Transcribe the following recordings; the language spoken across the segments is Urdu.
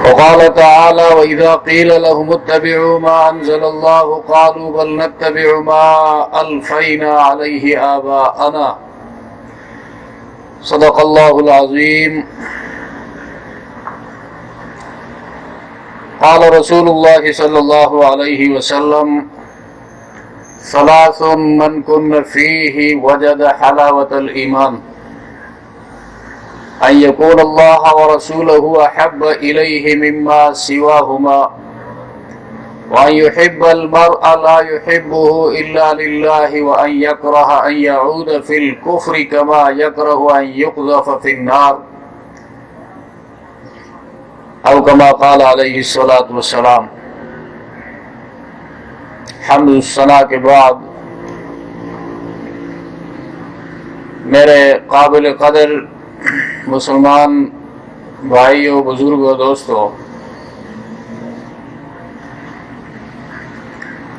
وقال تعالى وإذا قيل لهم اتبعوا ما أنزل الله قالوا بل نتبع ما ألفينا عليه آباءنا صدق الله العظيم. قال رسول الله صلى الله عليه وسلم ثلاث من كن فيه وجد حلاوة الإيمان أن يكون الله ورسوله أحب إليه مما سواهما وأن يحب المرء لا يحبه إلا لله وأن يكره أن يعود في الكفر كما يكره أن يقذف في النار أو كما قال عليه الصلاة والسلام. حمد الثنا کے بعد میرے قابل قدر مسلمان بھائیوں، بزرگوں، دوستوں،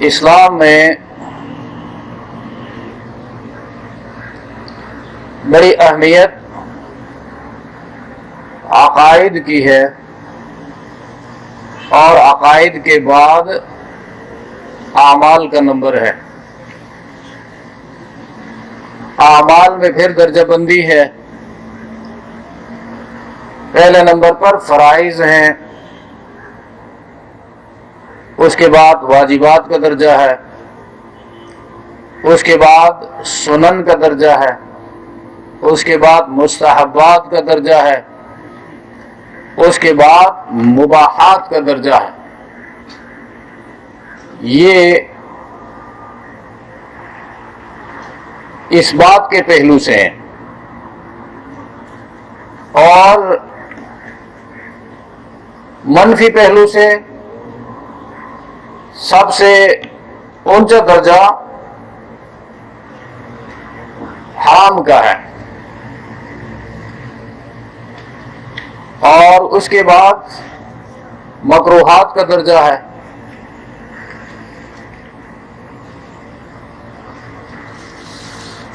اسلام میں بڑی اہمیت عقائد کی ہے، اور عقائد کے بعد اعمال کا نمبر ہے. اعمال میں پھر درجہ بندی ہے. پہلے نمبر پر فرائض ہیں، اس کے بعد واجبات کا درجہ ہے، اس کے بعد سنن کا درجہ ہے، اس کے بعد مستحبات کا درجہ ہے، اس کے بعد مباحات کا درجہ ہے. یہ اس بات کے پہلو سے ہیں. اور منفی پہلو سے سب سے اونچا درجہ حرام کا ہے، اور اس کے بعد مکروہات کا درجہ ہے.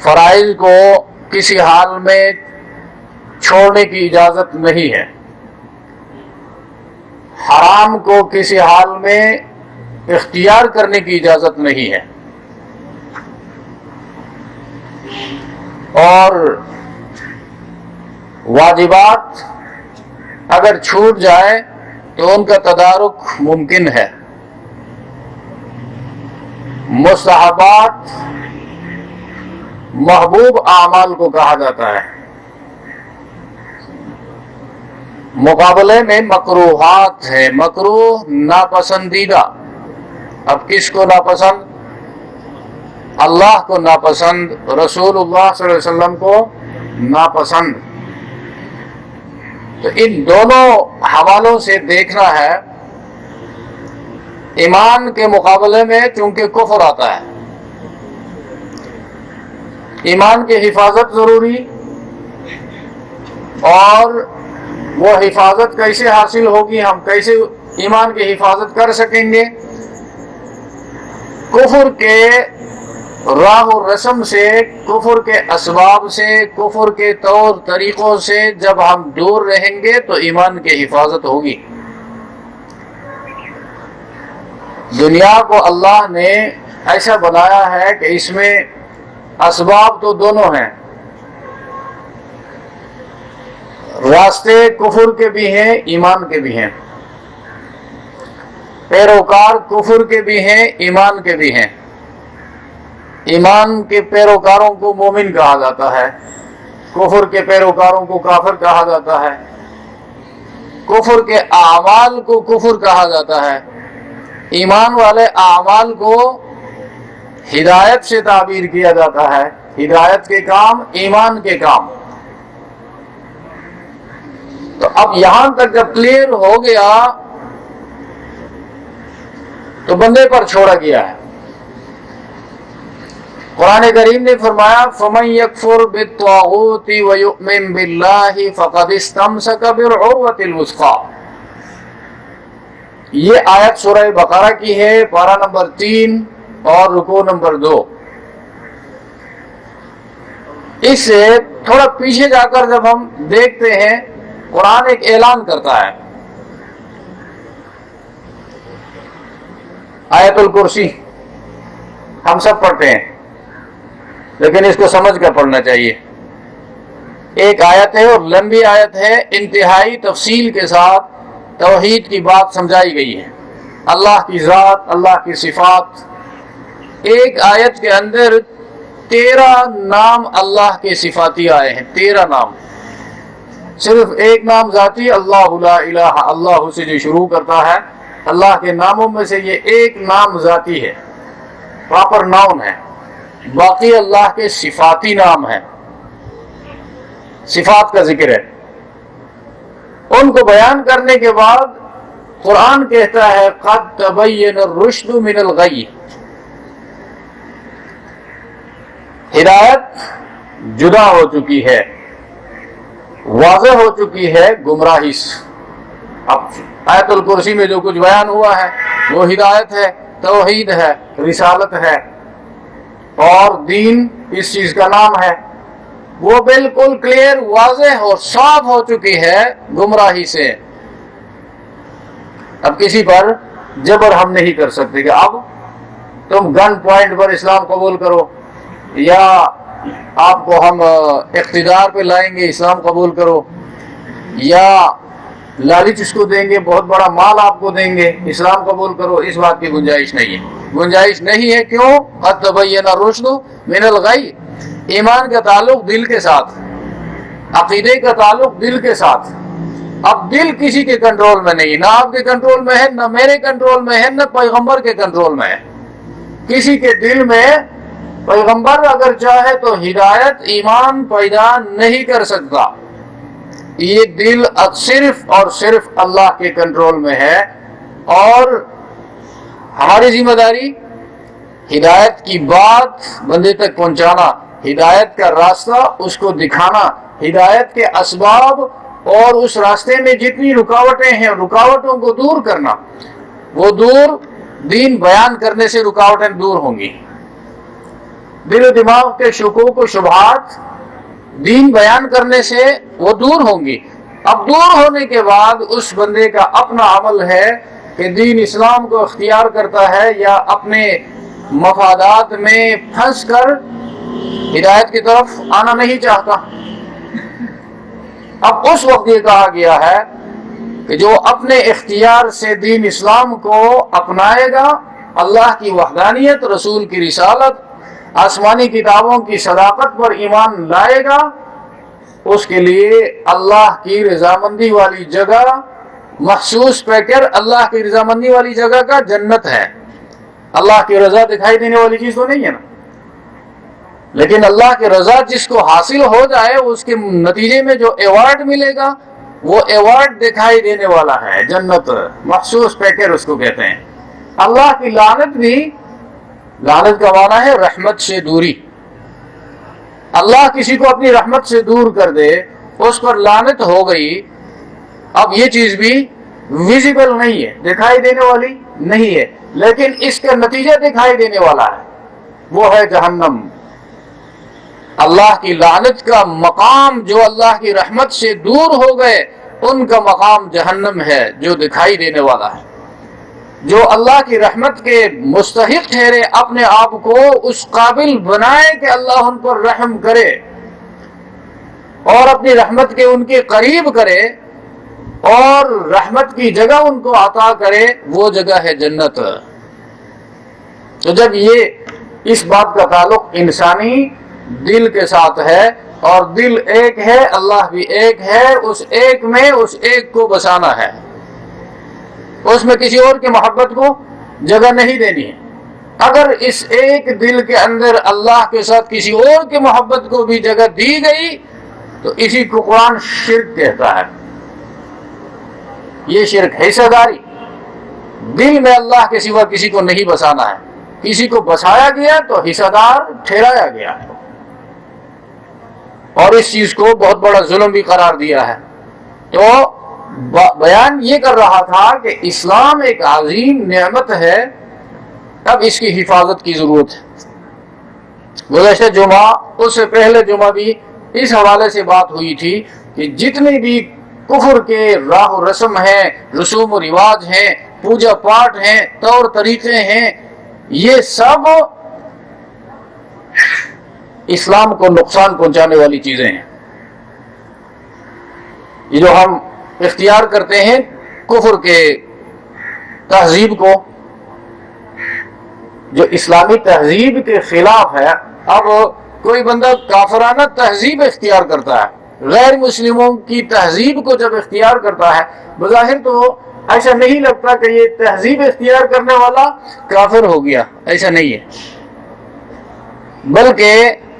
فرائض کو کسی حال میں چھوڑنے کی اجازت نہیں ہے، حرام کو کسی حال میں اختیار کرنے کی اجازت نہیں ہے، اور واجبات اگر چھوٹ جائے تو ان کا تدارک ممکن ہے. مستحبات محبوب اعمال کو کہا جاتا ہے. مقابلے میں مکروہات ہے. مکروہ ناپسندیدہ. اب کس کو ناپسند؟ اللہ کو ناپسند، رسول اللہ صلی اللہ علیہ وسلم کو ناپسند. تو ان دونوں حوالوں سے دیکھنا ہے. ایمان کے مقابلے میں چونکہ کفر آتا ہے، ایمان کی حفاظت ضروری، اور وہ حفاظت کیسے حاصل ہوگی، ہم کیسے ایمان کی حفاظت کر سکیں گے؟ کفر کے راہ و رسم سے، کفر کے اسباب سے، کفر کے طور طریقوں سے جب ہم دور رہیں گے تو ایمان کی حفاظت ہوگی. دنیا کو اللہ نے ایسا بنایا ہے کہ اس میں اسباب تو دونوں ہیں. راستے کفر کے بھی ہیں، ایمان کے بھی ہیں. پیروکار کفر کے بھی ہیں، ایمان کے بھی ہیں. ایمان کے پیروکاروں کو مومن کہا جاتا ہے، کفر کے پیروکاروں کو کافر کہا جاتا ہے. کفر کے اعمال کو کفر کہا جاتا ہے. ایمان والے اعمال کو ہدایت سے تعبیر کیا جاتا ہے. ہدایت کے کام ایمان کے کام. تو اب یہاں تک جب کلیئر ہو گیا تو بندے پر چھوڑا گیا ہے. قرآن کریم نے فرمایا فَمَن يَكْفُرْ بِالطَّاغُوتِ وَيُؤْمِن بِاللَّهِ فَقَدِ اسْتَمْسَكَ بِالْعُرْوَةِ الْوُثْقَىٰ. یہ آیت سورہ بقرہ کی ہے، پارہ نمبر 3 اور رکوع نمبر 2. اس سے تھوڑا پیچھے جا کر جب ہم دیکھتے ہیں، قرآن ایک اعلان کرتا ہے آیت الکرسی ہم سب پڑھتے ہیں، لیکن اس کو سمجھ کر پڑھنا چاہیے۔ ایک آیت ہے اور لمبی آیت ہے، انتہائی تفصیل کے ساتھ توحید کی بات سمجھائی گئی ہے، اللہ کی ذات، اللہ کی صفات۔ ایک آیت کے اندر 13 نام اللہ کے صفاتی آئے ہیں، 13 نام۔ صرف ایک نام ذاتی، اللہ لا الہ اللہ سے جو شروع کرتا ہے، اللہ کے ناموں میں سے یہ ایک نام ذاتی ہے، پراپر ناؤن ہے۔ باقی اللہ کے صفاتی نام ہیں، صفات کا ذکر ہے۔ ان کو بیان کرنے کے بعد قرآن کہتا ہے قد تبین الرشد من الغی، ہدایت جدا ہو چکی ہے، واضح ہو چکی ہے گمراہی سے۔ اب آیت الکرسی میں جو کچھ بیان ہوا ہے وہ ہدایت ہے، توحید ہے، رسالت ہے، اور دین اس چیز کا نام ہے، وہ بالکل کلیئر، واضح اور صاف ہو چکی ہے گمراہی سے۔ اب کسی پر جبر ہم نہیں کر سکتے کہ اب تم گن پوائنٹ پر اسلام قبول کرو، یا آپ کو ہم اقتدار پہ لائیں گے اسلام قبول کرو، یا لالچ اس کو دیں گے، بہت بڑا مال آپ کو دیں گے، اسلام قبول کرو۔ اس بات کی گنجائش نہیں ہے، گنجائش نہیں ہے۔ کیوں؟ قد تبین الرشد من الغی، ایمان کا تعلق دل کے ساتھ، عقیدے کا تعلق دل کے ساتھ۔ اب دل کسی کے کنٹرول میں نہیں، نہ آپ کے کنٹرول میں ہے، نہ میرے کنٹرول میں ہے، نہ پیغمبر کے کنٹرول میں ہے۔ کسی کے دل میں پیغمبر اگر چاہے تو ہدایت، ایمان پیدا نہیں کر سکتا۔ یہ دل صرف اور صرف اللہ کے کنٹرول میں ہے، اور ہماری ذمہ داری ہدایت کی بات بندے تک پہنچانا، ہدایت کا راستہ اس کو دکھانا، ہدایت کے اسباب اور اس راستے میں جتنی رکاوٹیں ہیں رکاوٹوں کو دور کرنا۔ وہ دور دین بیان کرنے سے رکاوٹیں دور ہوں گی، دل و دماغ کے شکوک و شبہات دین بیان کرنے سے وہ دور ہوں گی۔ اب دور ہونے کے بعد اس بندے کا اپنا عمل ہے کہ دین اسلام کو اختیار کرتا ہے یا اپنے مفادات میں پھنس کر ہدایت کی طرف آنا نہیں چاہتا۔ اب اس وقت یہ کہا گیا ہے کہ جو اپنے اختیار سے دین اسلام کو اپنائے گا، اللہ کی وحدانیت، رسول کی رسالت، آسمانی کتابوں کی صداقت پر ایمان لائے گا، اس کے لیے اللہ کی رضامندی والی جگہ مخصوص پیکر، اللہ کی رضامندی والی جگہ کا جنت ہے۔ اللہ کی رضا دکھائی دینے والی چیز تو نہیں ہے نا، لیکن اللہ کی رضا جس کو حاصل ہو جائے اس کے نتیجے میں جو ایوارڈ ملے گا وہ ایوارڈ دکھائی دینے والا ہے، جنت، مخصوص پیکر اس کو کہتے ہیں۔ اللہ کی لعنت بھی، لعنت کا معنی ہے رحمت سے دوری۔ اللہ کسی کو اپنی رحمت سے دور کر دے، اس پر لعنت ہو گئی۔ اب یہ چیز بھی ویزیبل نہیں ہے، دکھائی دینے والی نہیں ہے، لیکن اس کا نتیجہ دکھائی دینے والا ہے، وہ ہے جہنم۔ اللہ کی لعنت کا مقام، جو اللہ کی رحمت سے دور ہو گئے ان کا مقام جہنم ہے، جو دکھائی دینے والا ہے۔ جو اللہ کی رحمت کے مستحق ٹھہرے، اپنے آپ کو اس قابل بنائے کہ اللہ ان پر رحم کرے اور اپنی رحمت کے ان کے قریب کرے اور رحمت کی جگہ ان کو عطا کرے، وہ جگہ ہے جنت۔ تو جب یہ اس بات کا تعلق انسانی دل کے ساتھ ہے، اور دل ایک ہے، اللہ بھی ایک ہے، اس ایک میں اس ایک کو بسانا ہے، اس میں کسی اور کی محبت کو جگہ نہیں دینی ہے۔ اگر اس ایک دل کے اندر اللہ کے ساتھ کسی اور کی محبت کو بھی جگہ دی گئی تو اسی کو قرآن شرک کہتا ہے۔ یہ شرک ہے، حصہ داری۔ دل میں اللہ کے سوا کسی کو نہیں بسانا ہے، کسی کو بسایا گیا تو حصہ دار ٹھہرایا گیا ہے، اور اس چیز کو بہت بڑا ظلم بھی قرار دیا ہے۔ تو بیان یہ کر رہا تھا کہ اسلام ایک عظیم نعمت ہے، اب اس کی حفاظت کی ضرورت ہے۔ گزشتہ جمعہ، اس سے پہلے جمعہ بھی اس حوالے سے بات ہوئی تھی کہ جتنے بھی کفر کے راہ و رسم ہیں، رسوم و رواج ہیں، پوجا پاٹ ہیں، طور طریقے ہیں، یہ سب اسلام کو نقصان پہنچانے والی چیزیں ہیں۔ یہ جو ہم اختیار کرتے ہیں کفر کے تہذیب کو، جو اسلامی تہذیب کے خلاف ہے، اب کوئی بندہ کافرانہ تہذیب اختیار کرتا ہے، غیر مسلموں کی تہذیب کو جب اختیار کرتا ہے، بظاہر تو ایسا نہیں لگتا کہ یہ تہذیب اختیار کرنے والا کافر ہو گیا، ایسا نہیں ہے، بلکہ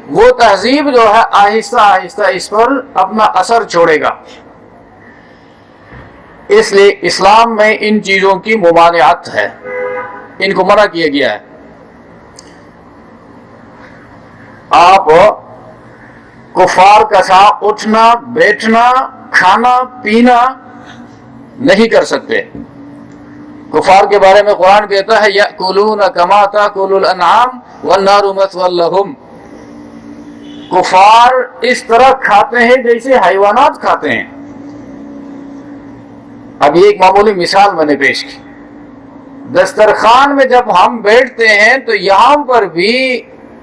وہ تہذیب جو ہے آہستہ آہستہ اس پر اپنا اثر چھوڑے گا۔ اس لیے اسلام میں ان چیزوں کی ممانعت ہے، ان کو منع کیا گیا ہے۔ آپ کفار کا ساتھ اٹھنا بیٹھنا کھانا پینا نہیں کر سکتے۔ کفار کے بارے میں قرآن کہتا ہے یأکلون کما تأکل الانعام والنار مثوی لہم، کفار اس طرح کھاتے ہیں جیسے حیوانات کھاتے ہیں۔ اب یہ ایک معمولی مثال میں نے پیش کی۔ دسترخوان میں جب ہم بیٹھتے ہیں تو یہاں پر بھی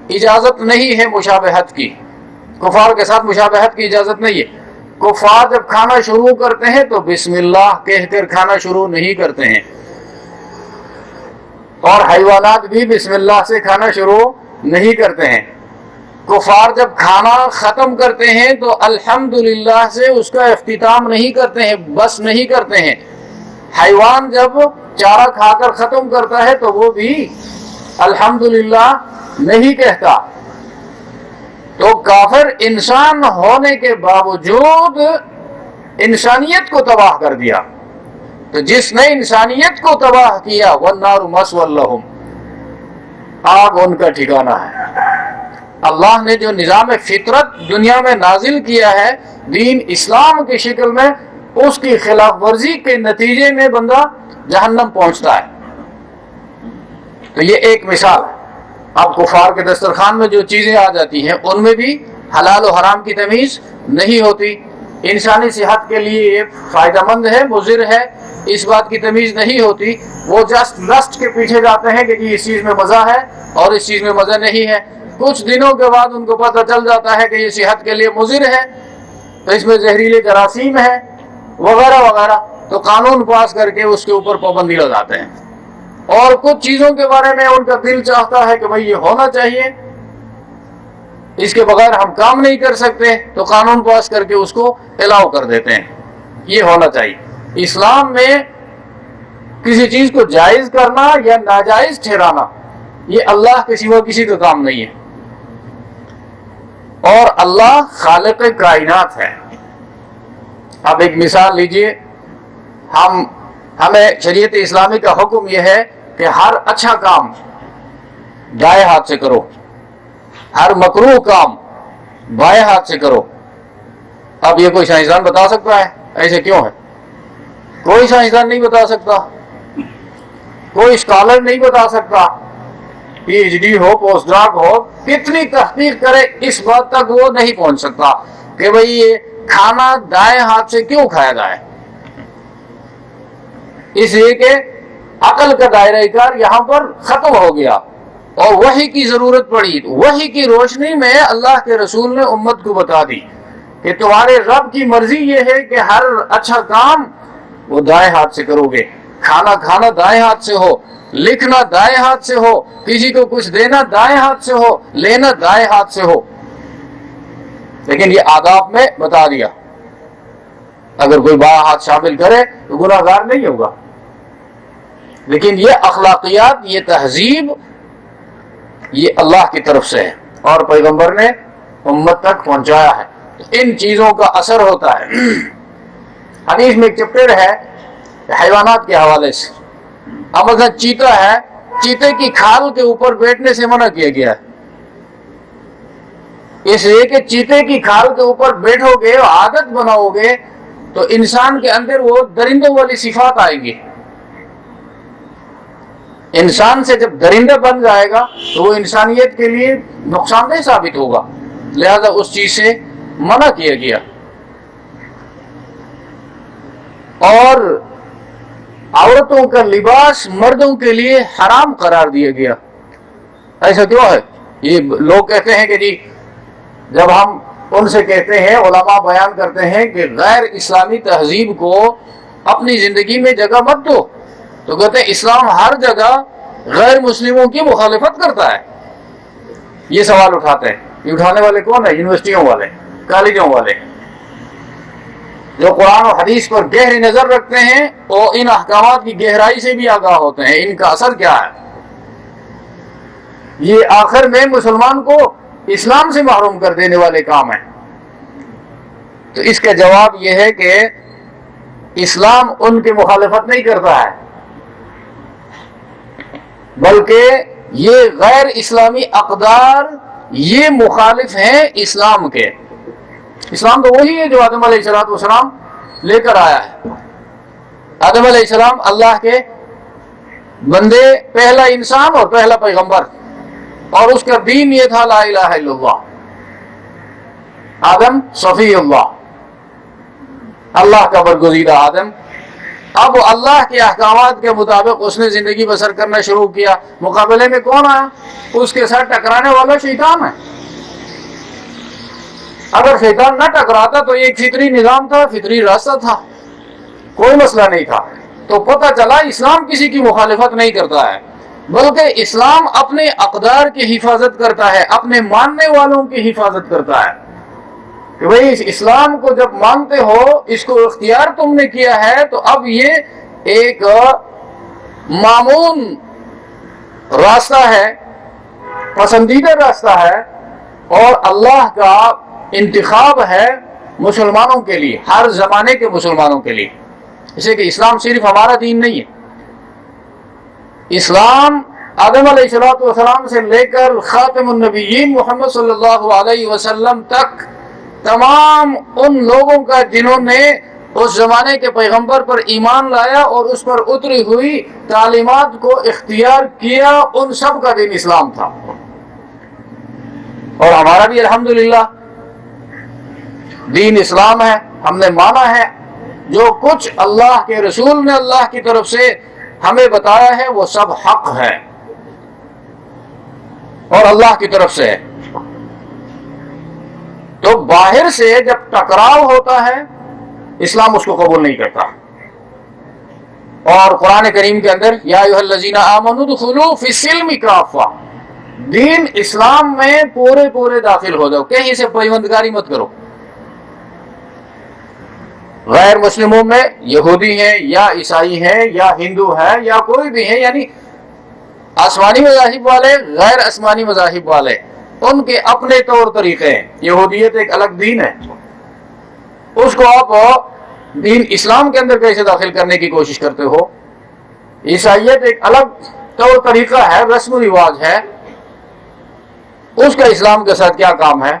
اجازت نہیں ہے مشابہت کی، کفار کے ساتھ مشابہت کی اجازت نہیں ہے۔ کفار جب کھانا شروع کرتے ہیں تو بسم اللہ کہہ کر کھانا شروع نہیں کرتے ہیں، اور حیوانات بھی بسم اللہ سے کھانا شروع نہیں کرتے ہیں۔ کفار جب کھانا ختم کرتے ہیں تو الحمدللہ سے اس کا اختتام نہیں کرتے ہیں، بس نہیں کرتے ہیں۔ حیوان جب چارہ کھا کر ختم کرتا ہے تو وہ بھی الحمدللہ نہیں کہتا۔ تو کافر انسان ہونے کے باوجود انسانیت کو تباہ کر دیا، تو جس نے انسانیت کو تباہ کیا وَالنَّارُ مَثْوًى لَهُمْ، آگ ان کا ٹھکانہ ہے۔ اللہ نے جو نظام فطرت دنیا میں نازل کیا ہے دین اسلام کی شکل میں، اس کی خلاف ورزی کے نتیجے میں بندہ جہنم پہنچتا ہے۔ تو یہ ایک مثال ہے۔ اب کفار کے دسترخوان میں جو چیزیں آ جاتی ہیں ان میں بھی حلال و حرام کی تمیز نہیں ہوتی، انسانی صحت کے لیے یہ فائدہ مند ہے مضر ہے اس بات کی تمیز نہیں ہوتی۔ وہ جسٹ لسٹ کے پیچھے جاتے ہیں کہ اس چیز میں مزہ ہے اور اس چیز میں مزہ نہیں ہے۔ کچھ دنوں کے بعد ان کو پتہ چل جاتا ہے کہ یہ صحت کے لیے مضر ہے، تو اس میں زہریلے جراثیم ہے وغیرہ وغیرہ، تو قانون پاس کر کے اس کے اوپر پابندی لگاتے ہیں۔ اور کچھ چیزوں کے بارے میں ان کا دل چاہتا ہے کہ بھئی یہ ہونا چاہیے، اس کے بغیر ہم کام نہیں کر سکتے، تو قانون پاس کر کے اس کو الاؤ کر دیتے ہیں، یہ ہونا چاہیے۔ اسلام میں کسی چیز کو جائز کرنا یا ناجائز ٹھہرانا یہ اللہ کے سوا کسی کا کام نہیں ہے، اور اللہ خالق کائنات ہے۔ اب ایک مثال لیجئے، ہمیں شریعت اسلامی کا حکم یہ ہے کہ ہر اچھا کام دائیں ہاتھ سے کرو، ہر مکروہ کام بائیں ہاتھ سے کرو۔ اب یہ کوئی سائنسدان بتا سکتا ہے ایسے کیوں ہے؟ کوئی سائنسدان نہیں بتا سکتا، کوئی اسکالر نہیں بتا سکتا، پی ایچ ڈی ہو پوسٹ ڈاک ہو کتنی تحقیق کرے اس بات تک وہ نہیں پہنچ سکتا کہ بھئی یہ کھانا دائیں ہاتھ سے کیوں کھایا جائے۔ اس لیے کہ عقل کا دائرہ کار یہاں پر ختم ہو گیا اور وحی کی ضرورت پڑی۔ وحی کی روشنی میں اللہ کے رسول نے امت کو بتا دی کہ تمہارے رب کی مرضی یہ ہے کہ ہر اچھا کام وہ دائیں ہاتھ سے کرو گے، کھانا دائیں ہاتھ سے ہو، لکھنا دائیں ہاتھ سے ہو، کسی کو کچھ دینا دائیں ہاتھ سے ہو، لینا دائیں ہاتھ سے ہو۔ لیکن یہ آداب میں بتا دیا، اگر کوئی بائیں ہاتھ شامل کرے تو گناہ گار نہیں ہوگا۔ لیکن یہ اخلاقیات، یہ تہذیب، یہ اللہ کی طرف سے ہے اور پیغمبر نے امت تک پہنچایا ہے، ان چیزوں کا اثر ہوتا ہے۔ حدیث میں ایک چیپٹر ہے حیوانات کے حوالے سے، اب مثلا چیتا ہے، چیتے کی کھال کے اوپر بیٹھنے سے منع کیا گیا ہے، اس لیے کہ چیتے کی کھال کے اوپر بیٹھو گے، عادت بناؤ گے تو انسان کے اندر وہ درندوں والی صفات آئیں گی۔ انسان سے جب درندہ بن جائے گا تو وہ انسانیت کے لیے نقصان دہ ثابت ہوگا، لہذا اس چیز سے منع کیا گیا۔ اور عورتوں کا لباس مردوں کے لیے حرام قرار دیا گیا. ایسا کیوں ہے؟ یہ لوگ کہتے ہیں کہ جی جب ہم ان سے کہتے ہیں، علماء بیان کرتے ہیں کہ غیر اسلامی تہذیب کو اپنی زندگی میں جگہ مت دو، تو کہتے ہیں اسلام ہر جگہ غیر مسلموں کی مخالفت کرتا ہے. یہ سوال اٹھاتے ہیں. یہ اٹھانے والے کون ہیں؟ یونیورسٹیوں والے، کالجوں والے، جو قرآن و حدیث پر گہری نظر رکھتے ہیں اور ان احکامات کی گہرائی سے بھی آگاہ ہوتے ہیں ان کا اثر کیا ہے. یہ آخر میں مسلمان کو اسلام سے محروم کر دینے والے کام ہیں. تو اس کا جواب یہ ہے کہ اسلام ان کی مخالفت نہیں کرتا ہے، بلکہ یہ غیر اسلامی اقدار یہ مخالف ہیں اسلام کے. اسلام تو وہی ہے جو آدم علیہ السلام لے کر آیا ہے. آدم علیہ السلام اللہ کے بندے، پہلا انسان اور پہلا پیغمبر، اور اس کا دین یہ تھا لا الہ الا اللہ. آدم صفی اللہ، اللہ کا برگزیدہ آدم. اب اللہ کے احکامات کے مطابق اس نے زندگی بسر کرنا شروع کیا. مقابلے میں کون آیا؟ اس کے ساتھ ٹکرانے والا شیطان ہے. اگر شیطان نہ ٹکراتا تو ایک فطری نظام تھا، فطری راستہ تھا، کوئی مسئلہ نہیں تھا. تو پتہ چلا اسلام کسی کی مخالفت نہیں کرتا ہے، بلکہ اسلام اپنے اقدار کی حفاظت کرتا ہے، اپنے ماننے والوں کی حفاظت کرتا ہے. کہ بھئی اس اسلام کو جب مانتے ہو، اس کو اختیار تم نے کیا ہے، تو اب یہ ایک مامون راستہ ہے، پسندیدہ راستہ ہے، اور اللہ کا انتخاب ہے مسلمانوں کے لیے، ہر زمانے کے مسلمانوں کے لیے. اسے کہ اسلام صرف ہمارا دین نہیں ہے. اسلام آدم علیہ السلام سے لے کر خاتم النبیین محمد صلی اللہ علیہ وسلم تک تمام ان لوگوں کا جنہوں نے اس زمانے کے پیغمبر پر ایمان لایا اور اس پر اتری ہوئی تعلیمات کو اختیار کیا، ان سب کا دین اسلام تھا. اور ہمارا بھی الحمدللہ دین اسلام ہے. ہم نے مانا ہے جو کچھ اللہ کے رسول نے اللہ کی طرف سے ہمیں بتایا ہے وہ سب حق ہے اور اللہ کی طرف سے ہے. تو باہر سے جب ٹکراؤ ہوتا ہے اسلام اس کو قبول نہیں کرتا. اور قرآن کریم کے اندر یا ایھا الذین آمنوا ادخلوا فی السلم کافہ، دین اسلام میں پورے داخل ہو جاؤ، کہیں سے پیوندگاری مت کرو. غیر مسلموں میں یہودی ہیں یا عیسائی ہیں یا ہندو ہیں یا کوئی بھی ہیں، یعنی آسمانی مذاہب والے، غیر آسمانی مذاہب والے، ان کے اپنے طور طریقے ہیں. یہودیت ایک الگ دین ہے، اس کو آپ دین اسلام کے اندر کیسے داخل کرنے کی کوشش کرتے ہو. عیسائیت ایک الگ طور طریقہ ہے، رسم و رواج ہے، اس کا اسلام کے ساتھ کیا کام ہے.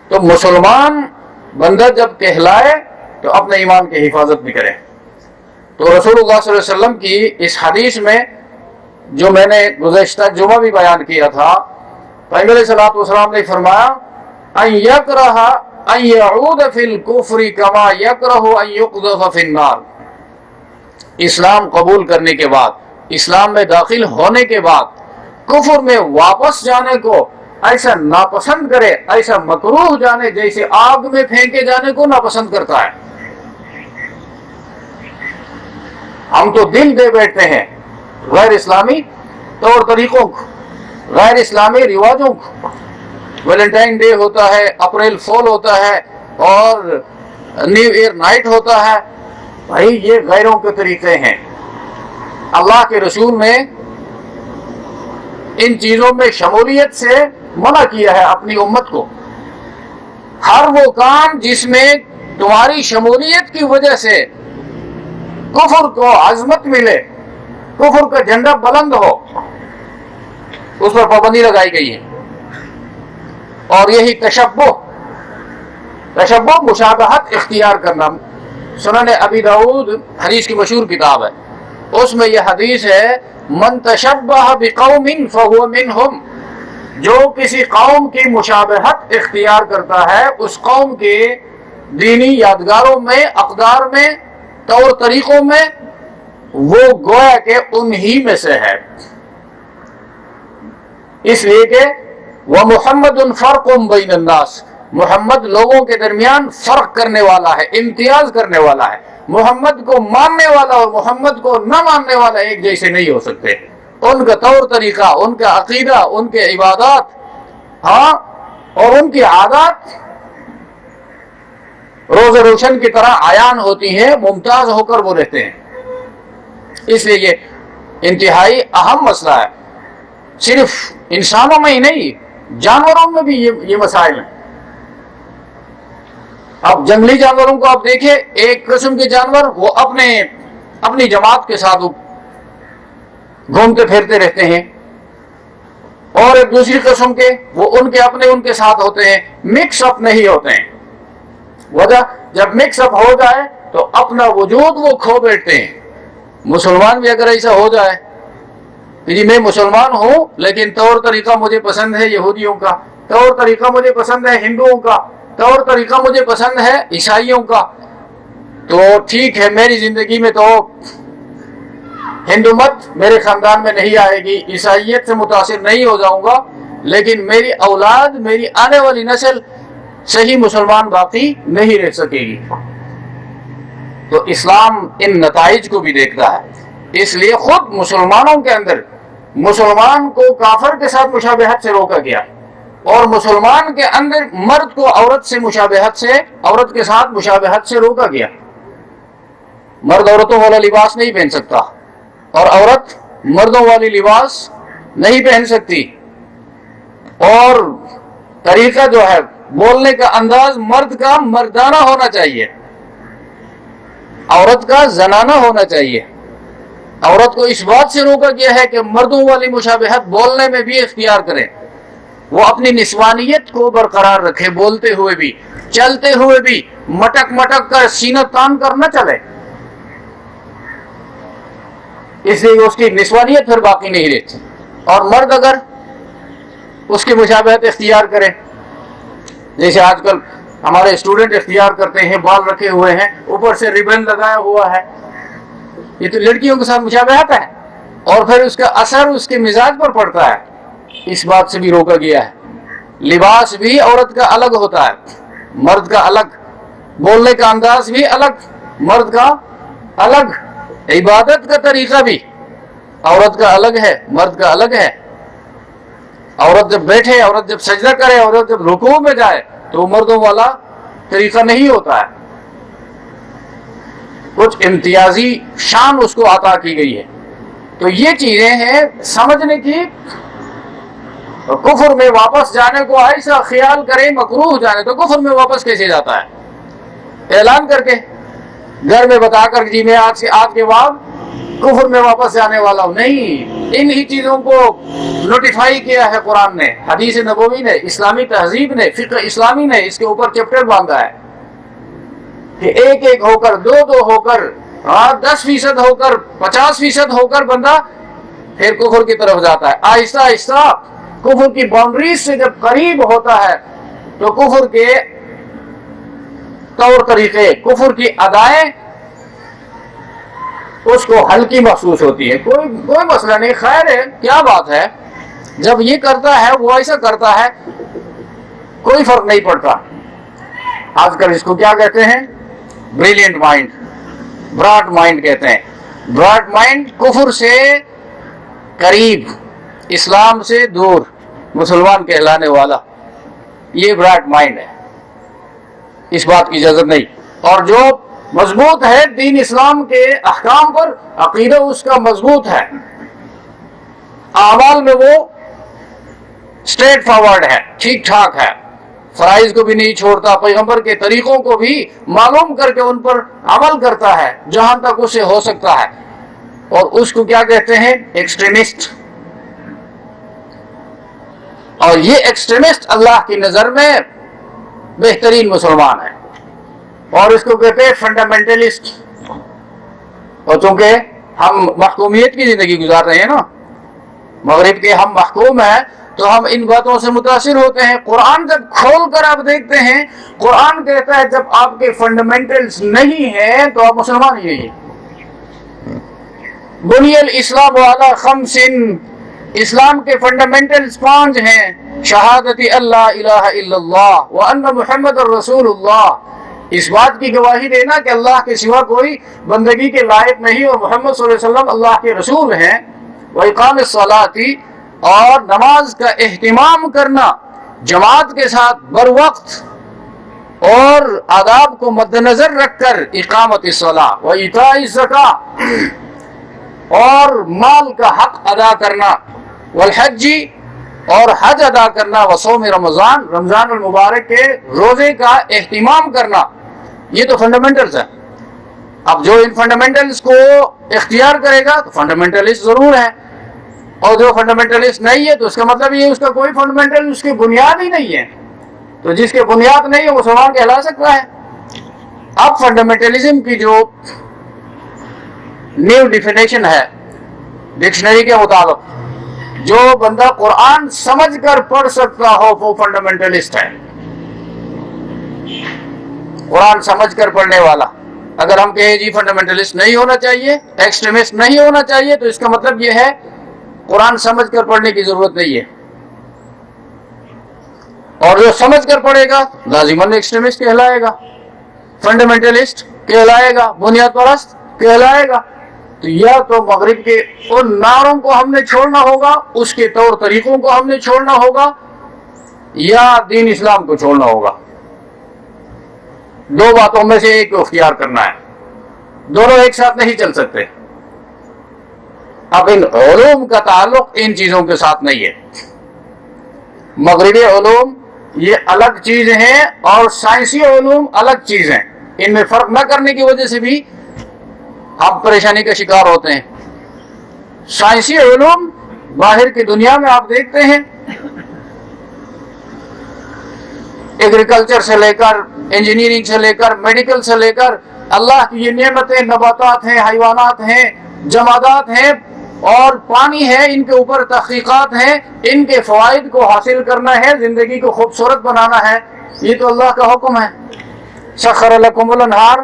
تو مسلمان بندہ جب کہلائے تو اپنے ایمان کی حفاظت بھی کرے. تو رسول اللہ صلی اللہ علیہ وسلم کی اس حدیث میں جو میں نے گزشتہ جمعہ بھی بیان کیا تھا، پیغمبر علیہ الصلوۃ والسلام نے فرمایا ان یکرہ ان یعود فی الکفر کما یکرہ ان یقذف فی النار. اسلام قبول کرنے کے بعد، اسلام میں داخل ہونے کے بعد کفر میں واپس جانے کو ایسا ناپسند کرے، ایسا مکروہ جانے جیسے آگ میں پھینکے جانے کو ناپسند کرتا ہے. ہم تو دل دے بیٹھتے ہیں غیر اسلامی طور طریقوں کو، غیر اسلامی رواجوں کو. ویلنٹائن ڈے ہوتا ہے، اپریل فول ہوتا ہے، اور نیو ایئر نائٹ ہوتا ہے. بھائی یہ غیروں کے طریقے ہیں. اللہ کے رسول نے ان چیزوں میں شمولیت سے منع کیا ہے اپنی امت کو. ہر وہ کام جس میں تمہاری شمولیت کی وجہ سے کفر کو عظمت ملے، کفر کا جھنڈا بلند ہو، اس پر پابندی لگائی گئی ہے. اور یہی تشبہ مشابہت اختیار کرنا. سنن ابی داؤد حدیث کی مشہور کتاب ہے، اس میں یہ حدیث ہے من تشبہ بقوم فہو منہم. جو کسی قوم کی مشابہت اختیار کرتا ہے اس قوم کے دینی یادگاروں میں، اقدار میں، طور طریقوں میں، وہ گویا کہ انہی میں سے ہے۔ اس لیے کہ وَمُحَمَّدٌ فَرْقٌ بَيْنَ النَّاسِ، محمد لوگوں کے درمیان فرق کرنے والا ہے، امتیاز کرنے والا ہے۔ محمد کو ماننے والا اور محمد کو نہ ماننے والا ایک جیسے نہیں ہو سکتے۔ ان کا طور طریقہ، ان کا عقیدہ، ان کے عبادات، ہاں، اور ان کی عادات روز روشن کی طرح عیان ہوتی ہیں، ممتاز ہو کر وہ رہتے ہیں۔ اس لیے یہ انتہائی اہم مسئلہ ہے، صرف انسانوں میں ہی نہیں، جانوروں میں بھی یہ مسائل ہیں۔ اب جنگلی جانوروں کو آپ دیکھیں، ایک قسم کے جانور وہ اپنی جماعت کے ساتھ گھومتے پھرتے رہتے ہیں، اور ایک دوسری قسم کے وہ ان کے ساتھ ہوتے ہیں، مکس اپ نہیں ہوتے ہیں۔ وجہ جب مکس اپ ہو جائے تو اپنا وجود وہ کھو بیٹھتے ہیں۔ مسلمان بھی اگر ایسا ہو جائے کہ جی میں مسلمان ہوں لیکن طور طریقہ مجھے پسند ہے یہودیوں کا، طور طریقہ مجھے پسند ہے ہندوؤں کا، طور طریقہ مجھے پسند ہے عیسائیوں کا، تو ٹھیک ہے، میری زندگی میں تو ہندو مت میرے خاندان میں نہیں آئے گی، عیسائیت سے متاثر نہیں ہو جاؤں گا، لیکن میری اولاد، میری آنے والی نسل صحیح مسلمان باقی نہیں رہ سکے گی۔ تو اسلام ان نتائج کو بھی دیکھتا ہے، اس لیے خود مسلمانوں کے اندر مسلمان کو کافر کے ساتھ مشابہت سے روکا گیا، اور مسلمان کے اندر مرد کو عورت کے ساتھ مشابہت سے روکا گیا۔ مرد عورتوں والا لباس نہیں پہن سکتا، اور عورت مردوں والی لباس نہیں پہن سکتی، اور طریقہ جو ہے بولنے کا انداز مرد کا مردانہ ہونا چاہیے، عورت کا زنانہ ہونا چاہیے۔ عورت کو اس بات سے روکا گیا ہے کہ مردوں والی مشابہت بولنے میں بھی اختیار کرے، وہ اپنی نسوانیت کو برقرار رکھے، بولتے ہوئے بھی، چلتے ہوئے بھی مٹک مٹک کر سینہ تان کر نہ چلے، اس لیے اس کی نسوانیت پھر باقی نہیں رہتی۔ اور مرد اگر اس کی مشابہت اختیار کرے، جیسے آج کل ہمارے اسٹوڈنٹ اختیار کرتے ہیں، بال رکھے ہوئے ہیں، اوپر سے ریبن لگایا ہوا ہے، یہ تو لڑکیوں کے ساتھ مشابہت ہے، اور پھر اس کا اثر اس کے مزاج پر پڑتا ہے، اس بات سے بھی روکا گیا ہے۔ لباس بھی عورت کا الگ ہوتا ہے، مرد کا الگ، بولنے کا انداز بھی الگ، مرد کا الگ، عبادت کا طریقہ بھی عورت کا الگ ہے، مرد کا الگ ہے۔ عورت جب بیٹھے، عورت جب سجدہ کرے، عورت جب رکوع میں جائے تو مردوں والا طریقہ نہیں ہوتا ہے، کچھ امتیازی شان اس کو عطا کی گئی ہے۔ تو یہ چیزیں ہیں سمجھنے کی۔ کفر میں واپس جانے کو ایسا خیال کرے مکروہ جانے، تو کفر میں واپس کیسے جاتا ہے؟ اعلان کر کے، گھر میں بتا کر جی میں آج کے بعد کفر میں واپس جانے والا ہوں، نہیں۔ انہی چیزوں کو نوٹیفائی کیا ہے قرآن نے، حدیث نبوی نے، اسلامی تہذیب نے، فقہ اسلامی نے اس کے اوپر چیپٹر باندھا ہے کہ ایک ایک ہو کر، دو دو ہو کر، 10% ہو کر، 50% ہو کر بندہ پھر کفر کی طرف جاتا ہے۔ آہستہ آہستہ کفر کی باؤنڈریز سے جب قریب ہوتا ہے تو کفر کے طور طریقے، کفر کی ادائیں اس کو ہلکی محسوس ہوتی ہے۔ کوئی مسئلہ نہیں، خیر ہے، کیا بات ہے، جب یہ کرتا ہے، وہ ایسا کرتا ہے، کوئی فرق نہیں پڑتا۔ آج کل اس کو کیا کہتے ہیں؟ بریلینٹ مائنڈ، براڈ مائنڈ کہتے ہیں۔ براڈ مائنڈ کفر سے قریب، اسلام سے دور، مسلمان کہلانے والا، یہ براڈ مائنڈ ہے، اس بات کی اجازت نہیں۔ اور جو مضبوط ہے دین اسلام کے احکام پر، عقیدہ اس کا مضبوط ہے، اعمال میں وہ اسٹریٹ فارورڈ ہے، ٹھیک ٹھاک ہے، فرائض کو بھی نہیں چھوڑتا، پیغمبر کے طریقوں کو بھی معلوم کر کے ان پر عمل کرتا ہے جہاں تک اسے ہو سکتا ہے، اور اس کو کیا کہتے ہیں؟ ایکسٹریمسٹ۔ اور یہ ایکسٹریمسٹ اللہ کی نظر میں بہترین مسلمان ہے، اور اس کو کہتے ہیں فنڈامنٹلسٹ۔ اور چونکہ ہم محکومیت کی زندگی گزار رہے ہیں نا، مغرب کے ہم محکوم ہیں، تو ہم ان باتوں سے متاثر ہوتے ہیں۔ قرآن جب کھول کر آپ دیکھتے ہیں، قرآن کہتا ہے جب آپ کے فنڈامنٹلز نہیں ہیں تو آپ مسلمان ہی نہیں ہیں۔ بنی الاسلام علی خمس، اسلام کے فنڈامنٹلز 5 ہیں: شہادت اللہ الہ الا اللہ وان محمد الرسول اللہ، اس بات کی گواہی دینا کہ اللہ کے سوا کوئی بندگی کے لائق نہیں اور محمد صلی اللہ علیہ وسلم اللہ کے رسول ہیں۔ وإقام الصلاۃ، اور نماز کا اہتمام کرنا جماعت کے ساتھ بر وقت اور آداب کو مد نظر رکھ کر اقامت الصلاۃ وإیتاء الزکاۃ، اور مال کا حق ادا کرنا، والحج، اور حج ادا کرنا، وصوم رمضان، رمضان المبارک کے روزے کا اہتمام کرنا۔ یہ تو فنڈامنٹلز ہیں۔ اب جو ان فنڈامنٹلز کو اختیار کرے گا تو فنڈامنٹلسٹ ضرور ہے، اور جو فنڈامنٹلسٹ نہیں ہے تو اس کا مطلب یہ اس کا کوئی فنڈامنٹل، اس کی بنیاد ہی نہیں ہے۔ تو جس کے بنیاد نہیں ہے وہ مسلمان کہلا سکتا ہے۔ اب فنڈامنٹلزم کی جو نیو ڈیفینیشن ہے ڈکشنری کے مطابق، جو بندہ قرآن سمجھ کر پڑھ سکتا ہو وہ فنڈامنٹلسٹ ہے، قرآن سمجھ کر پڑھنے والا۔ اگر ہم کہیں جی فنڈامنٹلسٹ نہیں ہونا چاہیے، ایکسٹریمسٹ نہیں ہونا چاہیے، تو اس کا مطلب یہ ہے قرآن سمجھ کر پڑھنے کی ضرورت نہیں ہے، اور جو سمجھ کر پڑھے گا لازماً ایکسٹریمسٹ کہلائے گا، فنڈامنٹلسٹ کہلائے گا، بنیاد پرست کہلائے گا۔ تو یا تو مغرب کے ان نعروں کو ہم نے چھوڑنا ہوگا، اس کے طور طریقوں کو ہم نے چھوڑنا ہوگا، یا دین اسلام کو چھوڑنا ہوگا۔ دو باتوں میں سے ایک کو اختیار کرنا ہے، دونوں ایک ساتھ نہیں چل سکتے۔ اب ان علوم کا تعلق ان چیزوں کے ساتھ نہیں ہے۔ مغربی علوم یہ الگ چیز ہیں اور سائنسی علوم الگ چیز ہیں، ان میں فرق نہ کرنے کی وجہ سے بھی ہم پریشانی کا شکار ہوتے ہیں۔ سائنسی علوم باہر کی دنیا میں آپ دیکھتے ہیں، ایگریکلچر سے لے کر انجینئرنگ سے لے کر میڈیکل سے لے کر اللہ کی یہ نعمتیں، نباتات ہیں، حیوانات ہیں، جمادات ہیں اور پانی ہے، ان کے اوپر تحقیقات ہیں، ان کے فوائد کو حاصل کرنا ہے، زندگی کو خوبصورت بنانا ہے، یہ تو اللہ کا حکم ہے۔ سخر لکم الانہار،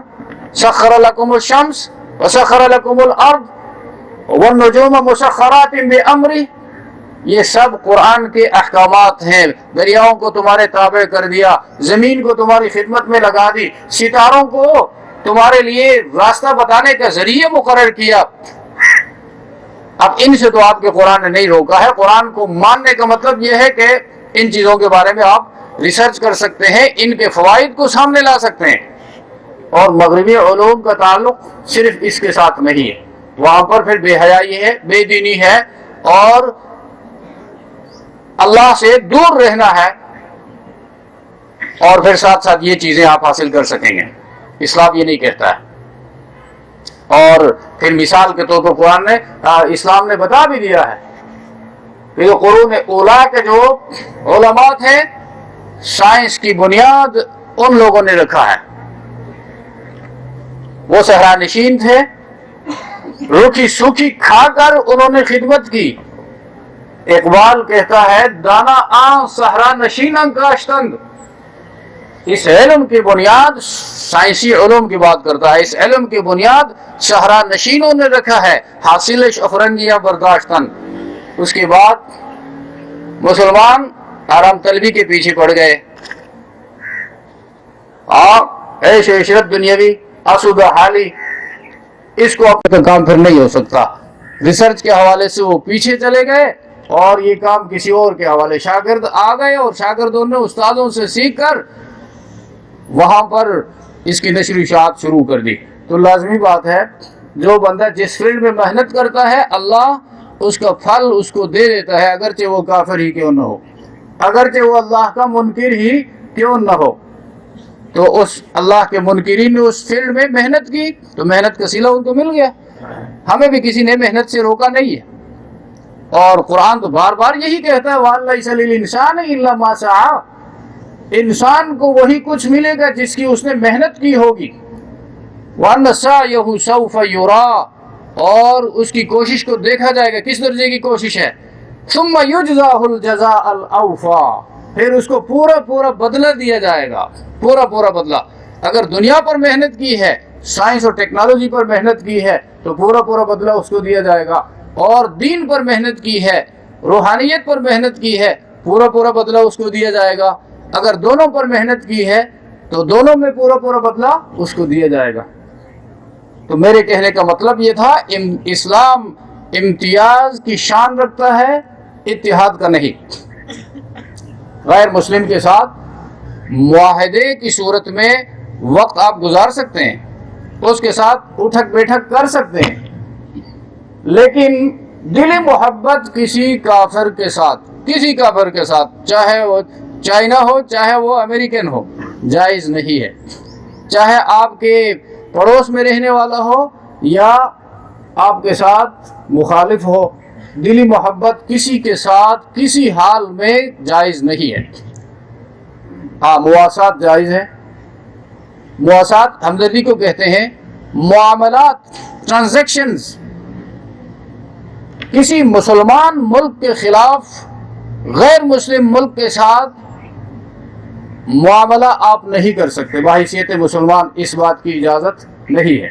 سخر لکم الشمس، وسخر لکم الارض والنجوم مسخرات بامرہ، یہ سب قرآن کے احکامات ہیں۔ دریاؤں کو تمہارے تابع کر دیا، زمین کو تمہاری خدمت میں لگا دی، ستاروں کو تمہارے لیے راستہ بتانے کا ذریعہ مقرر کیا۔ اب ان سے تو آپ کے قرآن نے نہیں روکا ہے۔ قرآن کو ماننے کا مطلب یہ ہے کہ ان چیزوں کے بارے میں آپ ریسرچ کر سکتے ہیں، ان کے فوائد کو سامنے لا سکتے ہیں۔ اور مغربی علوم کا تعلق صرف اس کے ساتھ نہیں ہے، وہاں پر پھر بے حیائی ہے، بے دینی ہے، اور اللہ سے دور رہنا ہے، اور پھر ساتھ ساتھ یہ چیزیں آپ حاصل کر سکیں گے۔ اسلام یہ نہیں کہتا ہے۔ اور پھر مثال کے طور پر قرآن نے اسلام نے بتا بھی دیا ہے کہ جو قرون اولا کے جو علماء تھے، سائنس کی بنیاد ان لوگوں نے رکھا ہے۔ وہ صحرا نشین تھے، روکھی سوکھی کھا کر انہوں نے خدمت کی۔ اقبال کہتا ہے دانا آن صحرا نشیناں کاشتند، اس علم کی بنیاد، سائنسی علوم کی بات کرتا ہے، اس علم کی بنیاد صحرا نشینوں نے رکھا ہے، حاصلش افرنگیاں برداشتن۔ اس کے بعد مسلمان آرام طلبی کے پیچھے پڑ گئے، عیش و عشرت دنیاوی، آسودہ حالی، اس کو اپنے کام پھر نہیں ہو سکتا۔ ریسرچ کے حوالے سے وہ پیچھے چلے گئے اور یہ کام کسی اور کے حوالے، شاگرد آ گئے اور شاگردوں نے استادوں سے سیکھ کر وہاں پر اس کی نشر و اشاعت شروع کر دی۔ تو لازمی بات ہے جو بندہ جس فیلڈ میں محنت کرتا ہے اللہ اس کا پھل اس کو دے دیتا ہے، اگرچہ وہ کافر ہی کیوں نہ ہو، اگرچہ وہ اللہ کا منکر ہی کیوں نہ ہو۔ تو اس اللہ کے منکرین نے اس فیلڈ میں محنت کی تو محنت کا صلہ ان کو مل گیا۔ ہمیں بھی کسی نے محنت سے روکا نہیں ہے، اور قرآن تو بار بار یہی کہتا ہے وَأَن لَيْسَ لِلْإِنسَانِ إِلَّا مَا سَعَىٰ، انسان کو وہی کچھ ملے گا جس کی اس نے محنت کی ہوگی۔ وَأَنَّ سَعْيَهُ سَوْفَ يُرَىٰ، اور اس کی کوشش کو دیکھا جائے گا۔ کس درجے کی کوشش ہے؟ ثم یجزاہ الجزاء الاوفا، پھر اس کو پورا بدلہ دیا جائے گا، پورا بدلہ۔ اگر دنیا پر محنت کی ہے، سائنس اور ٹیکنالوجی پر محنت کی ہے تو پورا بدلہ اس کو دیا جائے گا، اور دین پر محنت کی ہے، روحانیت پر محنت کی ہے، پورا بدلہ اس کو دیا جائے گا۔ اگر دونوں پر محنت کی ہے تو دونوں میں پورا بدلہ اس کو دیا جائے گا۔ تو میرے کہنے کا مطلب یہ تھا، اسلام امتیاز کی شان رکھتا ہے، اتحاد کا نہیں۔ غیر مسلم کے ساتھ معاہدے کی صورت میں وقت آپ گزار سکتے ہیں، اس کے ساتھ اٹھک بیٹھک کر سکتے ہیں، لیکن دل محبت کسی کافر کے ساتھ چاہے وہ چائنا ہو چاہے وہ امریکن ہو، جائز نہیں ہے۔ چاہے آپ کے پڑوس میں رہنے والا ہو یا آپ کے ساتھ مخالف ہو، دلی محبت کسی کے ساتھ کسی حال میں جائز نہیں ہے۔ ہاں، مواسات جائز ہے۔ مواسات ہمدردی کو کہتے ہیں، معاملات، ٹرانزیکشنز کسی مسلمان ملک کے خلاف غیر مسلم ملک کے ساتھ معاملہ آپ نہیں کر سکتے، بحیثیت مسلمان اس بات کی اجازت نہیں ہے،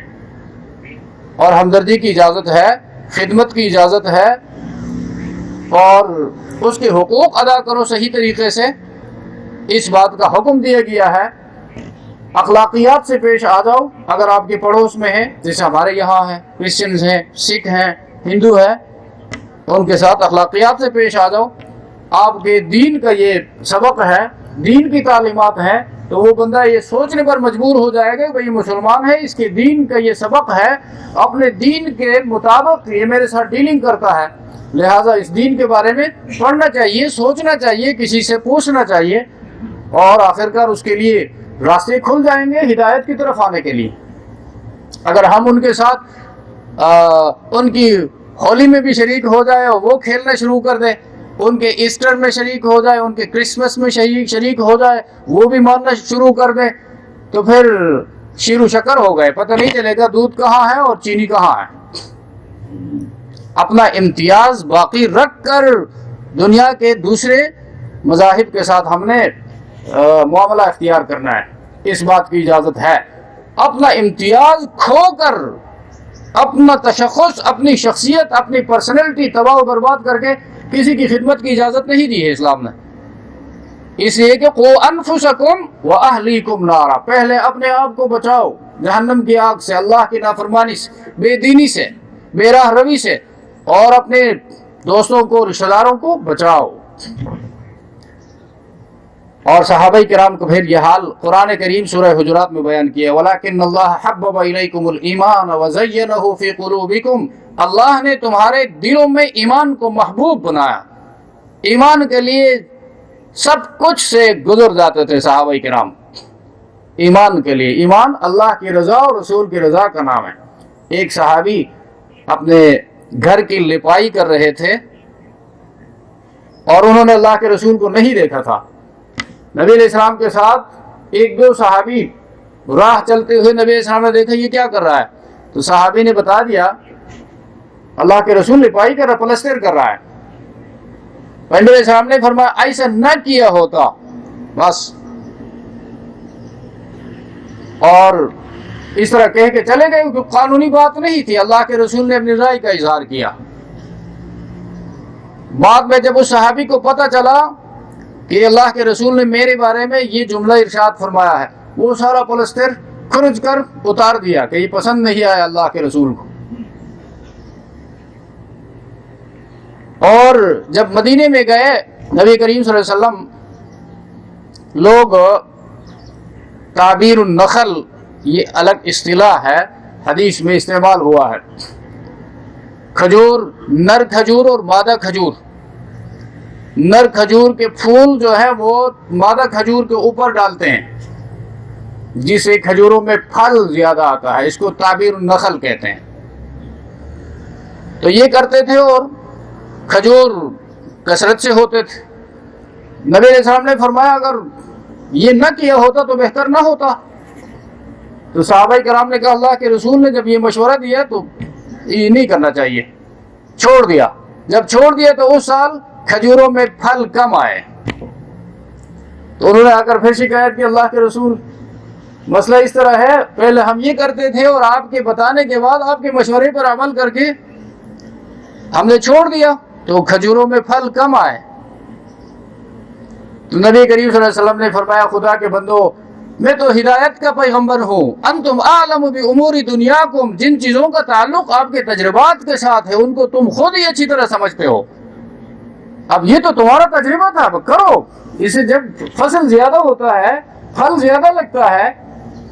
اور ہمدردی کی اجازت ہے، خدمت کی اجازت ہے، اور اس کے حقوق ادا کرو صحیح طریقے سے، اس بات کا حکم دیا گیا ہے۔ اخلاقیات سے پیش آ جاؤ، اگر آپ کے پڑوس میں ہیں، جیسے ہمارے یہاں ہیں، کرسچنز ہیں، سکھ ہیں، ہندو ہیں، ان کے ساتھ اخلاقیات سے پیش آ جاؤ۔ آپ کے دین کا یہ سبق ہے، دین کی تعلیمات ہیں، تو وہ بندہ یہ سوچنے پر مجبور ہو جائے گا کہ بھئی یہ مسلمان ہے، اس کے دین کا یہ سبق ہے، اپنے دین کے مطابق یہ میرے ساتھ ڈیلنگ کرتا ہے، لہٰذا اس دین کے بارے میں پڑھنا چاہیے، سوچنا چاہیے، کسی سے پوچھنا چاہیے، اور آخرکار اس کے لیے راستے کھل جائیں گے ہدایت کی طرف آنے کے لیے۔ اگر ہم ان کے ساتھ ان کی ہولی میں بھی شریک ہو جائے اور وہ کھیلنا شروع کر دیں، ان کے ایسٹر میں شریک ہو جائے، ان کے کرسمس میں شریک ہو جائے، وہ بھی ماننا شروع کر دیں، تو پھر شیر و شکر ہو گئے، پتہ نہیں چلے گا دودھ کہاں ہے اور چینی کہاں ہے۔ اپنا امتیاز باقی رکھ کر دنیا کے دوسرے مذاہب کے ساتھ ہم نے معاملہ اختیار کرنا ہے، اس بات کی اجازت ہے۔ اپنا امتیاز کھو کر، اپنا تشخص، اپنی شخصیت، اپنی پرسنالٹی تباہ و برباد کر کے کسی کی خدمت کی اجازت نہیں دی ہے اسلام نے، اس لیے کہ قو انفسکم واہلیکم نارا، پہلے اپنے آپ کو بچاؤ جہنم کی آگ سے، اللہ کی نافرمانی سے، بے دینی سے، بے راہ روی سے، اور اپنے دوستوں کو، رشتہ داروں کو بچاؤ۔ اور صحابہ کرام کو پھر یہ حال قرآن کریم سورہ حجرات میں بیان کیا، وَلَكِنَّ اللَّهَ حَبَّبَ إِلَيْكُمُ الْإِيمَانَ وَزَيَّنَهُ فِي قُلُوبِكُمْ، اللہ نے تمہارے دلوں میں ایمان کو محبوب بنایا۔ ایمان کے لیے سب کچھ سے گزر جاتے تھے صحابہ کرام، ایمان کے لیے۔ ایمان اللہ کی رضا اور رسول کی رضا کا نام ہے۔ ایک صحابی اپنے گھر کی لپائی کر رہے تھے اور انہوں نے اللہ کے رسول کو نہیں دیکھا تھا۔ نبی علیہ السلام کے ساتھ ایک دو صحابی راہ چلتے ہوئے نبی علیہ السلام نے دیکھا یہ کیا کر رہا ہے، تو صحابی نے بتا دیا اللہ کے رسول لپائی کر رہا، پلستر کر رہا ہے۔ نبی علیہ السلام نے فرمایا ایسا نہ کیا ہوتا بس، اور اس طرح کہہ کے چلے گئے، کیونکہ قانونی بات نہیں تھی، اللہ کے رسول نے اپنی رائے کا اظہار کیا۔ بعد میں جب اس صحابی کو پتہ چلا کہ اللہ کے رسول نے میرے بارے میں یہ جملہ ارشاد فرمایا ہے، وہ سارا پلستر کھرچ کر اتار دیا کہ یہ پسند نہیں آیا اللہ کے رسول کو۔ اور جب مدینے میں گئے نبی کریم صلی اللہ علیہ وسلم، لوگ تعبیر النخل، یہ الگ اصطلاح ہے، حدیث میں استعمال ہوا ہے، کھجور، نر کھجور اور مادہ کھجور۔ نر کھجور کے پھول جو ہے وہ مادہ کھجور کے اوپر ڈالتے ہیں، جس سے کھجوروں میں پھل زیادہ آتا ہے، اس کو تعبیر النخل کہتے ہیں۔ تو یہ کرتے تھے اور کھجور کثرت سے ہوتے تھے۔ نبی علیہ السلام نے فرمایا اگر یہ نہ کیا ہوتا تو بہتر نہ ہوتا۔ تو صحابہ کرام نے کہا اللہ کے رسول نے جب یہ مشورہ دیا تو یہ نہیں کرنا چاہیے، چھوڑ دیا۔ جب چھوڑ دیا تو اس سال کھجوروں میں پھل کم آئے. تو انہوں نے آ کر پھر شکایت کی, اللہ کے رسول مسئلہ اس طرح ہے, پہلے ہم یہ کرتے تھے اور آپ کے بتانے کے بعد آپ کے مشورے پر عمل کر کے ہم نے چھوڑ دیا تو کھجوروں میں پھل کم آئے. تو نبی کریم صلی اللہ علیہ وسلم نے فرمایا, خدا کے بندو میں تو ہدایت کا پیغمبر ہوں, انتم اعلم بامور دنیاکم, جن چیزوں کا تعلق آپ کے تجربات کے ساتھ ہے ان کو تم خود ہی اچھی طرح سمجھتے ہو. اب یہ تو تمہارا تجربہ تھا, اب کرو. اسے جب فصل زیادہ ہوتا ہے, پھل زیادہ لگتا ہے,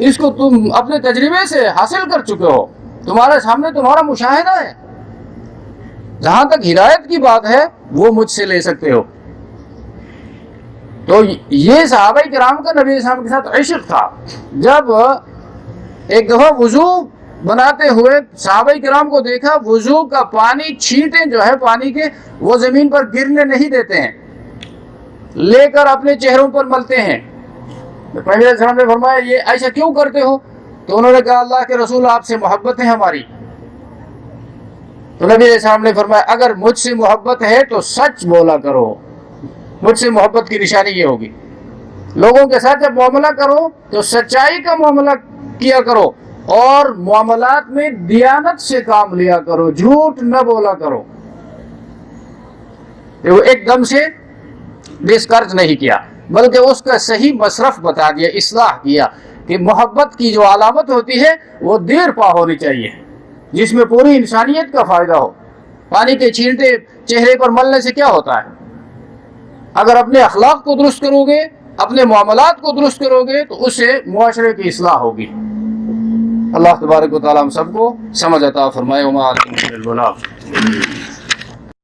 اس کو تم اپنے تجربے سے حاصل کر چکے ہو, تمہارے سامنے تمہارا مشاہدہ ہے. جہاں تک ہدایت کی بات ہے وہ مجھ سے لے سکتے ہو. تو یہ صحابہ کرام کا نبی اسلام کے ساتھ عشق تھا. جب ایک دفعہ وضو بناتے ہوئے صحابہ کرام کو دیکھا, وضو کا پانی چھینٹیں جو ہے پانی کے وہ زمین پر گرنے نہیں دیتے ہیں, لے کر اپنے چہروں پر ملتے ہیں. پہلے السلام نے فرمایا یہ ایسا کیوں کرتے ہو؟ تو انہوں نے کہا اللہ کے رسول آپ سے محبت ہے ہماری. تو نبی علیہ السلام نے فرمایا اگر مجھ سے محبت ہے تو سچ بولا کرو. مجھ سے محبت کی نشانی یہ ہوگی, لوگوں کے ساتھ جب معاملہ کرو تو سچائی کا معاملہ کیا کرو اور معاملات میں دیانت سے کام لیا کرو, جھوٹ نہ بولا کرو. وہ ایک دم سے ڈسکرج نہیں کیا بلکہ اس کا صحیح مصرف بتا دیا, اصلاح کیا کہ محبت کی جو علامت ہوتی ہے وہ دیر پا ہونی چاہیے جس میں پوری انسانیت کا فائدہ ہو. پانی کے چھینٹے چہرے پر ملنے سے کیا ہوتا ہے؟ اگر اپنے اخلاق کو درست کرو گے, اپنے معاملات کو درست کرو گے تو اس سے معاشرے کی اصلاح ہوگی. اللہ تبارک و تعالی ہم سب کو سمجھ عطا فرمائے. وما علیکم الا البلاغ.